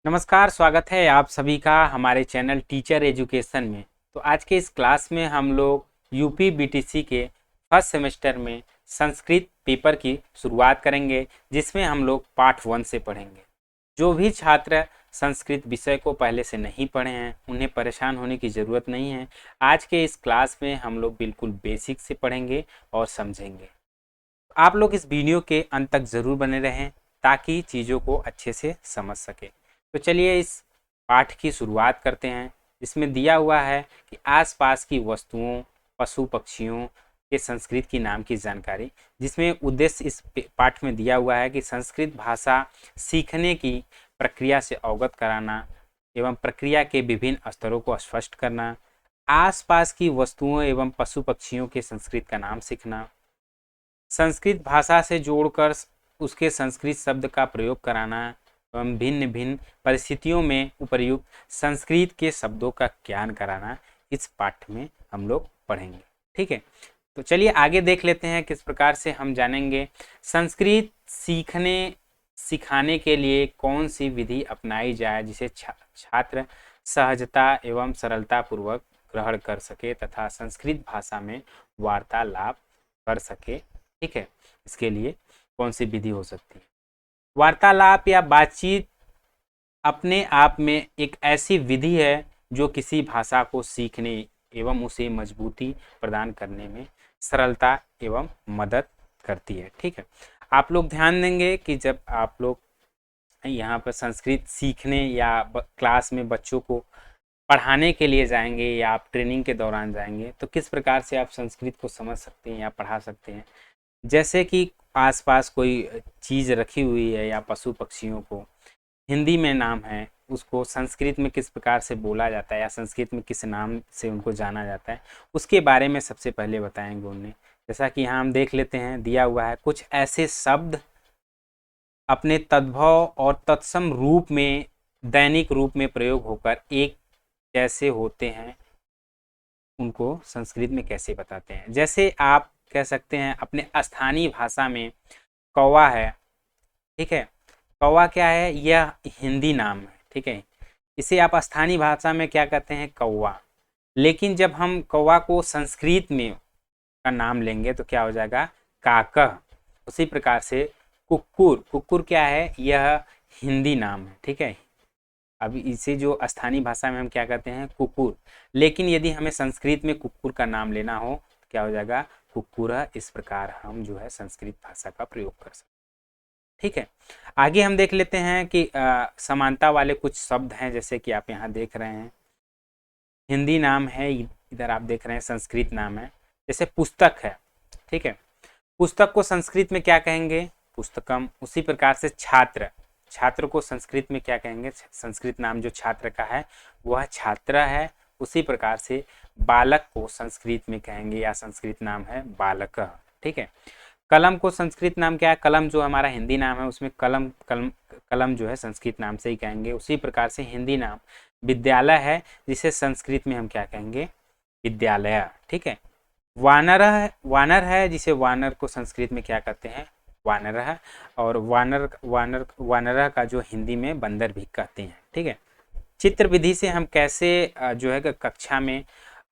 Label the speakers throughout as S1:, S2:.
S1: नमस्कार, स्वागत है आप सभी का हमारे चैनल टीचर एजुकेशन में। तो आज के इस क्लास में हम लोग यूपी बीटीसी के फर्स्ट सेमेस्टर में संस्कृत पेपर की शुरुआत करेंगे, जिसमें हम लोग पार्ट 1 से पढ़ेंगे। जो भी छात्र संस्कृत विषय को पहले से नहीं पढ़े हैं उन्हें परेशान होने की ज़रूरत नहीं है। आज के इस क्लास में हम लोग बिल्कुल बेसिक से पढ़ेंगे और समझेंगे। आप लोग इस वीडियो के अंत तक ज़रूर बने रहें ताकि चीज़ों को अच्छे से समझ सके। तो चलिए इस पाठ की शुरुआत करते हैं, जिसमें दिया हुआ है कि आसपास की वस्तुओं, पशु पक्षियों के संस्कृत की नाम की जानकारी, जिसमें उद्देश्य इस पाठ में दिया हुआ है कि संस्कृत भाषा सीखने की प्रक्रिया से अवगत कराना एवं प्रक्रिया के विभिन्न स्तरों को स्पष्ट करना, आसपास की वस्तुओं एवं पशु पक्षियों के संस्कृत का नाम सीखना, संस्कृत भाषा से जोड़कर उसके संस्कृत शब्द का प्रयोग कराना एवं भिन्न भिन्न परिस्थितियों में उपर्युक्त संस्कृत के शब्दों का ज्ञान कराना इस पाठ में हम लोग पढ़ेंगे। ठीक है, तो चलिए आगे देख लेते हैं किस प्रकार से हम जानेंगे संस्कृत सिखाने के लिए कौन सी विधि अपनाई जाए जिसे छात्र सहजता एवं सरलता पूर्वक ग्रहण कर सके तथा संस्कृत भाषा में वार्तालाप कर सके। ठीक है, इसके लिए कौन सी विधि हो सकती है। वार्तालाप या बातचीत अपने आप में एक ऐसी विधि है जो किसी भाषा को सीखने एवं उसे मजबूती प्रदान करने में सरलता एवं मदद करती है। ठीक है, आप लोग ध्यान देंगे कि जब आप लोग यहाँ पर संस्कृत सीखने या क्लास में बच्चों को पढ़ाने के लिए जाएंगे या आप ट्रेनिंग के दौरान जाएंगे तो किस प्रकार से आप संस्कृत को समझ सकते हैं या पढ़ा सकते हैं। जैसे कि आसपास कोई चीज़ रखी हुई है या पशु पक्षियों को हिंदी में नाम है, उसको संस्कृत में किस प्रकार से बोला जाता है या संस्कृत में किस नाम से उनको जाना जाता है, उसके बारे में सबसे पहले बताएंगे उन्हें। जैसा कि यहाँ हम देख लेते हैं, दिया हुआ है कुछ ऐसे शब्द अपने तद्भव और तत्सम रूप में दैनिक रूप में प्रयोग होकर एक जैसे होते हैं, उनको संस्कृत में कैसे बताते हैं। जैसे आप कह सकते हैं अपने स्थानीय भाषा में कौवा है। ठीक है, कौवा क्या है, यह हिंदी नाम है। ठीक है, इसे आप स्थानीय भाषा में क्या कहते हैं, कौवा। लेकिन जब हम कौवा को संस्कृत में का नाम लेंगे तो क्या हो जाएगा, काकह। उसी प्रकार से कुक्कुर, कुक्कुर क्या है, यह हिंदी नाम है। ठीक है, अब इसे जो स्थानीय भाषा में हम क्या कहते हैं, कुक्कुर। लेकिन यदि हमें संस्कृत में कुक्कुर का नाम लेना हो तो क्या हो जाएगा, कुक्कुरः। इस प्रकार हम जो है संस्कृत भाषा का प्रयोग कर सकते हैं। ठीक है, आगे हम देख लेते हैं कि समानता वाले कुछ शब्द हैं, जैसे कि आप यहाँ देख रहे हैं हिंदी नाम है, इधर आप देख रहे हैं संस्कृत नाम है। जैसे पुस्तक है। ठीक है, पुस्तक को संस्कृत में क्या कहेंगे, पुस्तकम। उसी प्रकार से छात्र, छात्र को संस्कृत में क्या कहेंगे, संस्कृत नाम जो छात्र का है वह छात्र है। उसी प्रकार से बालक को संस्कृत में कहेंगे या संस्कृत नाम है बालक। ठीक है, कलम को संस्कृत नाम क्या है, कलम जो हमारा हिंदी नाम है उसमें कलम कलम कलम जो है संस्कृत नाम से ही कहेंगे। उसी प्रकार से हिंदी नाम विद्यालय है, जिसे संस्कृत में हम क्या कहेंगे, विद्यालय। ठीक है, वानर है, वानर है जिसे वानर को संस्कृत में क्या कहते हैं, वानर है। और वानर का जो हिंदी में बंदर भी कहते हैं। ठीक है, चित्र विधि से हम कैसे जो है कक्षा में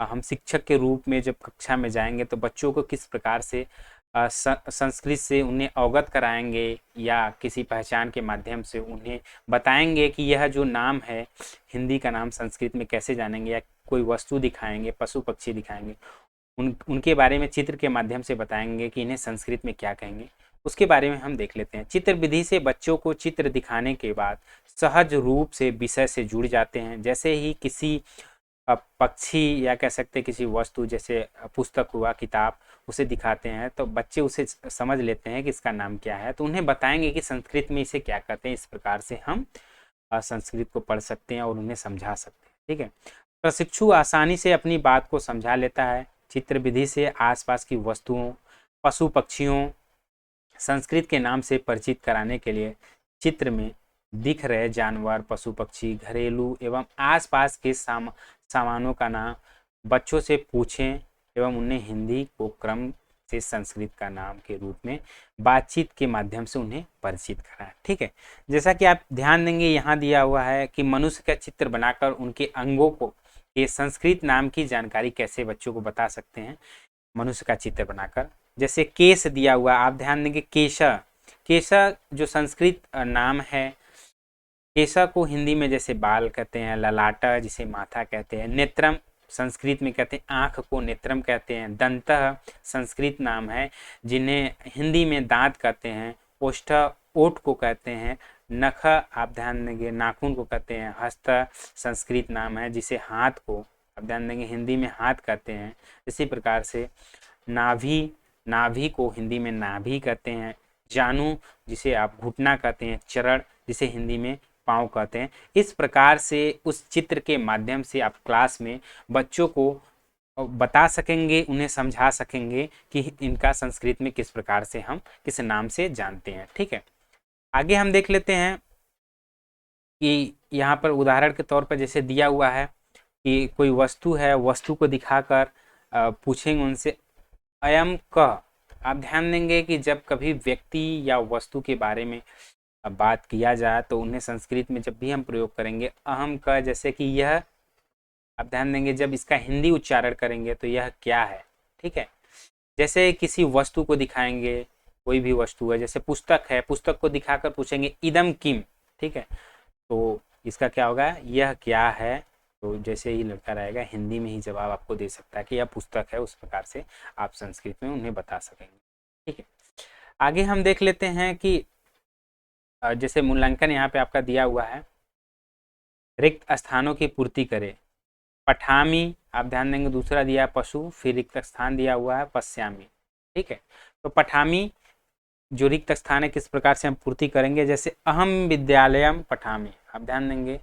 S1: हम शिक्षक के रूप में जब कक्षा में जाएंगे तो बच्चों को किस प्रकार से संस्कृत से उन्हें अवगत कराएंगे या किसी पहचान के माध्यम से उन्हें बताएंगे कि यह जो नाम है हिंदी का नाम संस्कृत में कैसे जानेंगे, या कोई वस्तु दिखाएंगे, पशु पक्षी दिखाएंगे, उनके बारे में चित्र के माध्यम से बताएंगे कि इन्हें संस्कृत में क्या कहेंगे, उसके बारे में हम देख लेते हैं। चित्र विधि से बच्चों को चित्र दिखाने के बाद सहज रूप से विषय से जुड़ जाते हैं। जैसे ही किसी पक्षी या कह सकते हैं किसी वस्तु, जैसे पुस्तक हुआ, किताब, उसे दिखाते हैं तो बच्चे उसे समझ लेते हैं कि इसका नाम क्या है, तो उन्हें बताएंगे कि संस्कृत में इसे क्या कहते हैं। इस प्रकार से हम संस्कृत को पढ़ सकते हैं और उन्हें समझा सकते हैं। ठीक है, प्रशिक्षु आसानी से अपनी बात को समझा लेता है। चित्र विधि से आसपास की वस्तुओं, पशु पक्षियों संस्कृत के नाम से परिचित कराने के लिए चित्र में दिख रहे जानवर, पशु पक्षी, घरेलू एवं आसपास के सामानों का नाम बच्चों से पूछें एवं उन्हें हिंदी को क्रम से संस्कृत का नाम के रूप में बातचीत के माध्यम से उन्हें परिचित कराएं। ठीक है, जैसा कि आप ध्यान देंगे यहाँ दिया हुआ है कि मनुष्य का चित्र बनाकर उनके अंगों को ये संस्कृत नाम की जानकारी कैसे बच्चों को बता सकते हैं। मनुष्य का चित्र बनाकर, जैसे केश दिया हुआ, आप ध्यान देंगे केशा, केशा जो संस्कृत नाम है, केशा को हिंदी में जैसे बाल कहते हैं, ललाटा जिसे माथा कहते हैं, नेत्रम संस्कृत में कहते हैं आँख को नेत्रम कहते हैं, दंतः संस्कृत नाम है जिन्हें हिंदी में दांत कहते हैं, ओष्ठ ओठ को कहते हैं, नख आप ध्यान देंगे नाखून को कहते हैं, हस्त संस्कृत नाम है जिसे हाथ को आप ध्यान देंगे हिंदी में हाथ कहते हैं। इसी प्रकार से नाभि, नाभि को हिंदी में नाभि कहते हैं, जानू जिसे आप घुटना कहते हैं, चरण जिसे हिंदी में पाँव कहते हैं। इस प्रकार से उस चित्र के माध्यम से आप क्लास में बच्चों को बता सकेंगे, उन्हें समझा सकेंगे कि इनका संस्कृत में किस प्रकार से हम किस नाम से जानते हैं। ठीक है, आगे हम देख लेते हैं कि यहाँ पर उदाहरण के तौर पर जैसे दिया हुआ है कि कोई वस्तु है, वस्तु को दिखाकर पूछेंगे उनसे अयम क। आप ध्यान देंगे कि जब कभी व्यक्ति या वस्तु के बारे में बात किया जाए तो उन्हें संस्कृत में जब भी हम प्रयोग करेंगे अहम का, जैसे कि यह, आप ध्यान देंगे जब इसका हिंदी उच्चारण करेंगे तो यह क्या है। ठीक है, जैसे किसी वस्तु को दिखाएंगे, कोई भी वस्तु है, जैसे पुस्तक है, पुस्तक को दिखाकर पूछेंगे इदम किम। ठीक है, तो इसका क्या होगा, यह क्या है। तो जैसे ही लड़का रहेगा हिंदी में ही जवाब आपको दे सकता है कि यह पुस्तक है, उस प्रकार से आप संस्कृत में उन्हें बता सकेंगे। ठीक है, आगे हम देख लेते हैं कि जैसे मूल्यांकन यहाँ पे आपका दिया हुआ है, रिक्त स्थानों की पूर्ति करे। पठामी, आप ध्यान देंगे दूसरा दिया पशु, फिर रिक्त स्थान दिया हुआ है पश्यामी। ठीक है, तो पठामी जो रिक्त स्थान है किस प्रकार से हम पूर्ति करेंगे, जैसे अहम विद्यालयम पठामी, आप ध्यान देंगे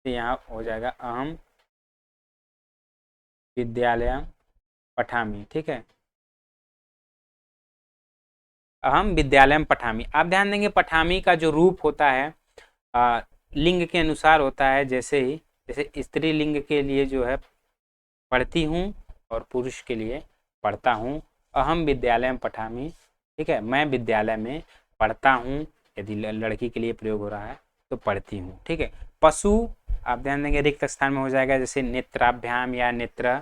S1: तो यहाँ हो जाएगा अहम विद्यालयम पठामी। ठीक है, अहम विद्यालयम पठामी, आप ध्यान देंगे पठामी का जो रूप होता है लिंग के अनुसार होता है। जैसे स्त्री लिंग के लिए जो है पढ़ती हूँ और पुरुष के लिए पढ़ता हूँ, अहम विद्यालयम पठामी। ठीक है, मैं विद्यालय में पढ़ता हूँ, यदि लड़की के लिए प्रयोग हो रहा है तो पढ़ती हूँ। ठीक है, पशु आप ध्यान देंगे रिक्त स्थान में हो जाएगा, जैसे नेत्राभ्याम या नेत्र,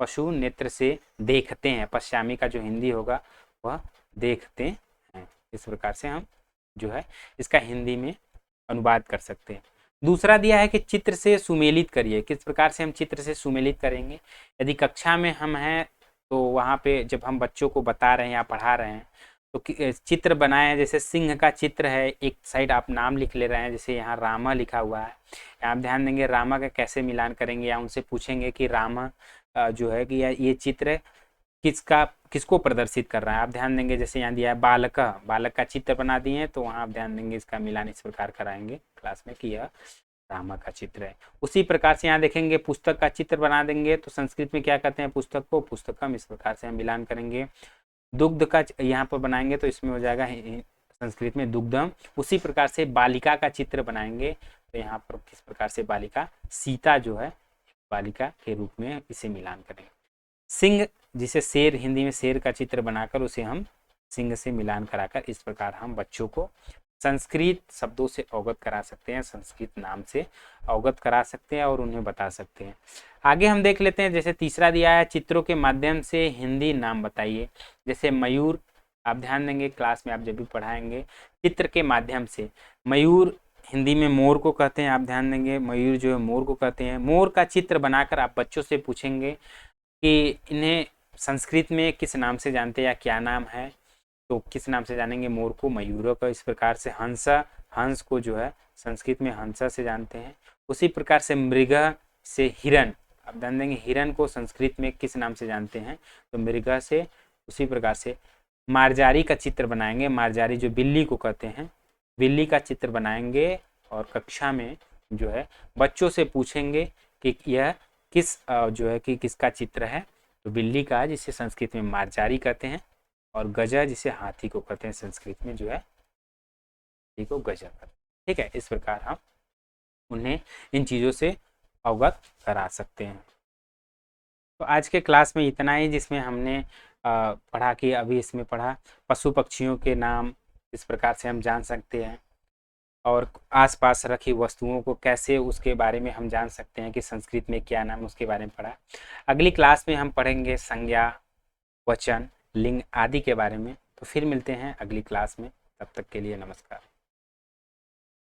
S1: पशु नेत्र से देखते हैं, पश्यामी का जो हिंदी होगा वह देखते हैं। इस प्रकार से हम जो है इसका हिंदी में अनुवाद कर सकते हैं। दूसरा दिया है कि चित्र से सुमेलित करिए। किस प्रकार से हम चित्र से सुमेलित करेंगे, यदि कक्षा में हम हैं तो वहाँ पे जब हम बच्चों को बता रहे हैं या पढ़ा रहे हैं तो चित्र बनाए, जैसे सिंह का चित्र है, एक साइड आप नाम लिख ले रहे हैं, जैसे यहाँ रामा लिखा हुआ है, आप ध्यान देंगे रामा का कैसे मिलान करेंगे, या उनसे पूछेंगे कि रामा जो है कि ये चित्र किसको प्रदर्शित कर रहा है। आप ध्यान देंगे जैसे यहाँ दिया है बालक, बालक का चित्र बना दिए, तो वहाँ आप ध्यान देंगे इसका मिलान इस प्रकार कराएंगे क्लास में कि यह रामा का चित्र है। उसी प्रकार से यहाँ देखेंगे पुस्तक का चित्र बना देंगे, तो संस्कृत में क्या कहते हैं पुस्तक को, पुस्तकम। इस प्रकार से हम मिलान करेंगे। दुग्ध का यहाँ पर बनाएंगे तो इसमें हो जाएगा संस्कृत में दुग्धम। उसी प्रकार से बालिका का चित्र बनाएंगे तो यहाँ पर किस प्रकार से बालिका, सीता जो है बालिका के रूप में इसे मिलान करेंगे। सिंह जिसे शेर, हिंदी में शेर का चित्र बनाकर उसे हम सिंह से मिलान कराकर इस प्रकार हम बच्चों को संस्कृत शब्दों से अवगत करा सकते हैं, संस्कृत नाम से अवगत करा सकते हैं और उन्हें बता सकते हैं। आगे हम देख लेते हैं, जैसे तीसरा दिया है चित्रों के माध्यम से हिंदी नाम बताइए। जैसे मयूर, आप ध्यान देंगे क्लास में आप जब भी पढ़ाएंगे चित्र के माध्यम से, मयूर हिंदी में मोर को कहते हैं, आप ध्यान देंगे मयूर जो है मोर को कहते हैं। मोर का चित्र बनाकर आप बच्चों से पूछेंगे कि इन्हें संस्कृत में किस नाम से जानते हैं या क्या नाम है, तो किस नाम से जानेंगे, मोर को मयूरों का। इस प्रकार से हंसा, हंस को जो है संस्कृत में हंसा से जानते हैं। उसी प्रकार से मृग से हिरण, आप ध्यान देंगे हिरण को संस्कृत में किस नाम से जानते हैं, तो मृग से। उसी प्रकार से मार्जारी का चित्र बनाएंगे, मार्जारी जो बिल्ली को कहते हैं, बिल्ली का चित्र बनाएंगे और कक्षा में जो है बच्चों से पूछेंगे कि यह किस जो है कि किसका चित्र है, तो बिल्ली का, जिसे संस्कृत में मार्जारी कहते हैं, और गजा जिसे हाथी को कहते हैं, संस्कृत में जो है हाथी को गजा कहते हैं। ठीक है, इस प्रकार हम उन्हें इन चीज़ों से अवगत करा सकते हैं। तो आज के क्लास में इतना ही, जिसमें हमने पढ़ा कि अभी इसमें पढ़ा पशु पक्षियों के नाम इस प्रकार से हम जान सकते हैं, और आसपास रखी वस्तुओं को कैसे उसके बारे में हम जान सकते हैं कि संस्कृत में क्या नाम, उसके बारे में पढ़ा। अगली क्लास में हम पढ़ेंगे संज्ञा, वचन, लिंग आदि के बारे में। तो फिर मिलते हैं अगली क्लास में, तब तक के लिए नमस्कार।